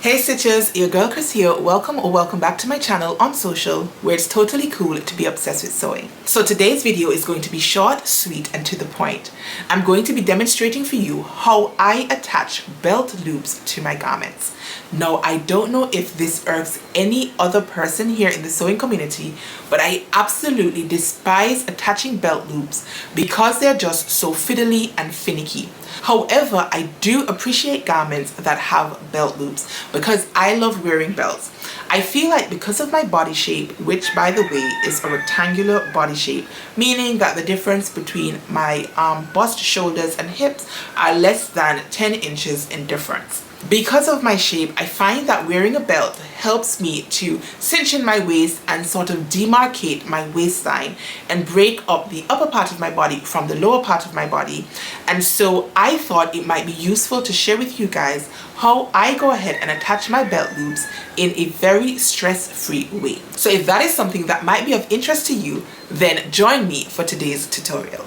Hey stitchers, your girl Kris here. Welcome or welcome back to my channel on social, where it's totally cool to be obsessed with sewing. So today's video is going to be short, sweet, and to the point. I'm going to be demonstrating for you how I attach belt loops to my garments. Now, I don't know if this irks any other person here in the sewing community, but I absolutely despise attaching belt loops because they're just so fiddly and finicky. However, I do appreciate garments that have belt loops because I love wearing belts. I feel like because of my body shape, which by the way is a rectangular body shape, meaning that the difference between my bust, shoulders and hips are less than 10 inches in difference. Because of my shape, I find that wearing a belt helps me to cinch in my waist and sort of demarcate my waistline and break up the upper part of my body from the lower part of my body. And so I thought it might be useful to share with you guys how I go ahead and attach my belt loops in a very stress-free way. So if that is something that might be of interest to you, then join me for today's tutorial.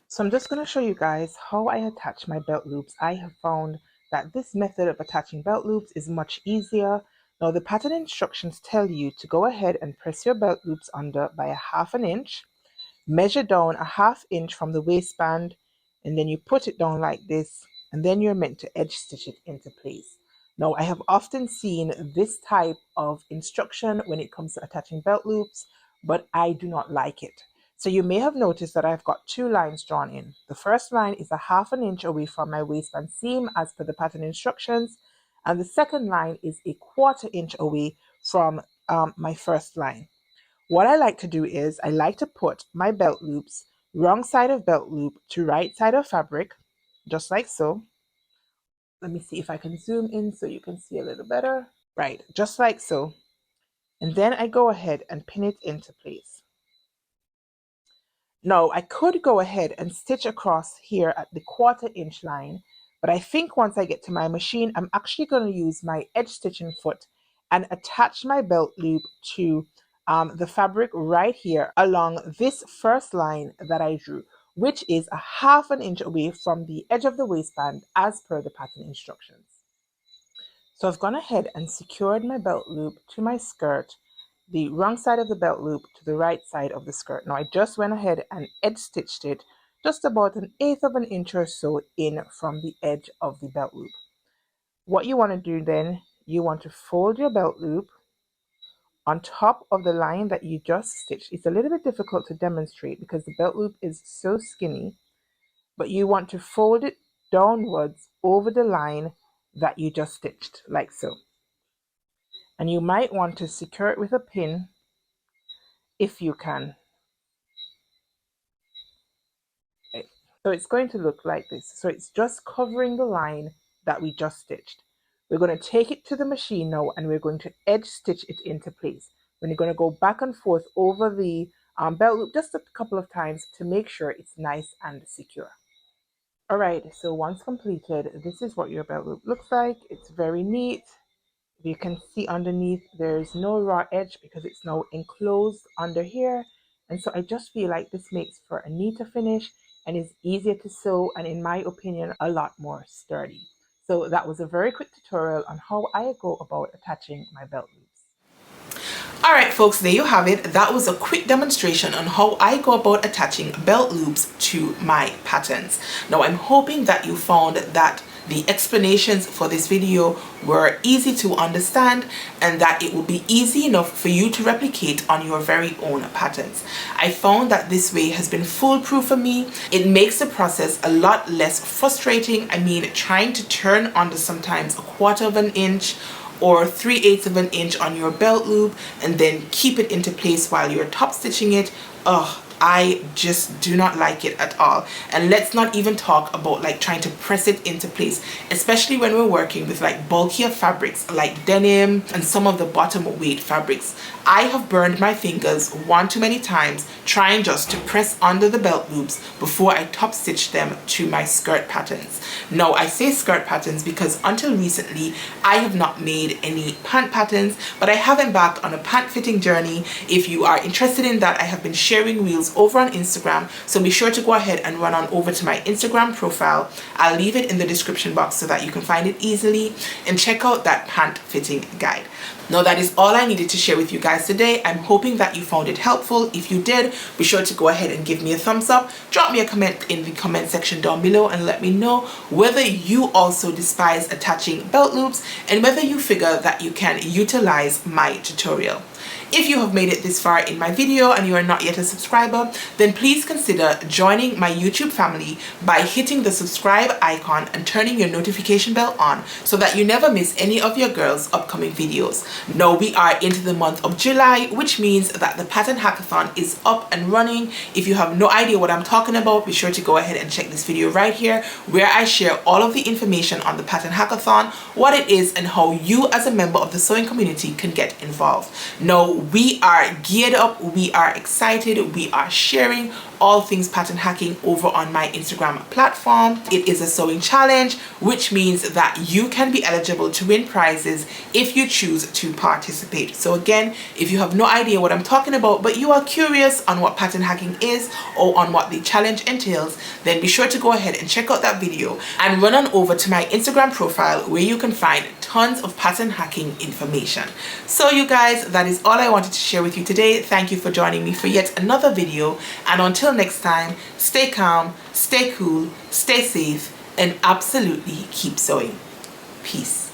So I'm just going to show you guys how I attach my belt loops. I have found that this method of attaching belt loops is much easier. Now the pattern instructions tell you to go ahead and press your belt loops under by a ½ inch, measure down a ½ inch from the waistband, and then you put it down like this, and then you're meant to edge stitch it into place. Now I have often seen this type of instruction when it comes to attaching belt loops, but I do not like it. So you may have noticed that I've got two lines drawn in. The first line is a ½ inch away from my waistband seam as per the pattern instructions, and the second line is a ½ inch away from my first line. What I like to do is I like to put my belt loops wrong side of belt loop to right side of fabric, just like so. Let me see if I can zoom in so you can see a little better. Right, just like so. And then I go ahead and pin it into place. Now, I could go ahead and stitch across here at the ½ inch line, but I think once I get to my machine, I'm actually going to use my edge stitching foot and attach my belt loop to the fabric right here along this first line that I drew, which is a ½ inch away from the edge of the waistband as per the pattern instructions. So I've gone ahead and secured my belt loop to my skirt, the wrong side of the belt loop to the right side of the skirt. Now I just went ahead and edge stitched it just about 1/8 inch or so in from the edge of the belt loop. What you want to do then, you want to fold your belt loop on top of the line that you just stitched. It's a little bit difficult to demonstrate because the belt loop is so skinny, but you want to fold it downwards over the line that you just stitched, like so. And you might want to secure it with a pin if you can. Okay. So it's going to look like this. So it's just covering the line that we just stitched. We're going to take it to the machine now and we're going to edge stitch it into place. We're going to go back and forth over the belt loop just a couple of times to make sure it's nice and secure. Alright, so once completed, this is what your belt loop looks like. It's very neat. You can see underneath there's no raw edge because it's now enclosed under here, and so I just feel like this makes for a neater finish and is easier to sew, and in my opinion a lot more sturdy. So that was a very quick tutorial on how I go about attaching my belt loops. Alright folks, there you have it. That was a quick demonstration on how I go about attaching belt loops to my patterns. Now I'm hoping that you found that the explanations for this video were easy to understand and that it will be easy enough for you to replicate on your very own patterns. I found that this way has been foolproof for me. It makes the process a lot less frustrating. I mean, trying to turn under sometimes a ½ inch or 3/8 inch on your belt loop and then keep it into place while you're top stitching it. I just do not like it at all. And let's not even talk about like trying to press it into place, especially when we're working with like bulkier fabrics like denim and some of the bottom weight fabrics. I have burned my fingers one too many times trying just to press under the belt loops before I top stitch them to my skirt patterns. Now I say skirt patterns because until recently I have not made any pant patterns, but I have embarked on a pant fitting journey. If you are interested in that, I have been sharing reels videos over on Instagram, so be sure to go ahead and run on over to my Instagram profile. I'll leave it in the description box so that you can find it easily, and check out that pant fitting guide. Now that is all I needed to share with you guys today. I'm hoping that you found it helpful. If you did, be sure to go ahead and give me a thumbs up. Drop me a comment in the comment section down below and let me know whether you also despise attaching belt loops and whether you figure that you can utilize my tutorial. If you have made it this far in my video and you are not yet a subscriber, then please consider joining my YouTube family by hitting the subscribe icon and turning your notification bell on so that you never miss any of your girls' upcoming videos. Now we are into the month of July, which means that the pattern hackathon is up and running. If you have no idea what I'm talking about, be sure to go ahead and check this video right here, where I share all of the information on the pattern hackathon, what it is, and how you as a member of the sewing community can get involved. Now we are geared up, we are excited, we are sharing all things pattern hacking over on my Instagram platform. It is a sewing challenge, which means that you can be eligible to win prizes if you choose to participate. So again, if you have no idea what I'm talking about, but you are curious on what pattern hacking is or on what the challenge entails, then be sure to go ahead and check out that video and run on over to my Instagram profile, where you can find tons of pattern hacking information. So you guys, that is all I wanted to share with you today. Thank you for joining me for yet another video, and until next time, stay calm, stay cool, stay safe, and absolutely keep sewing. Peace.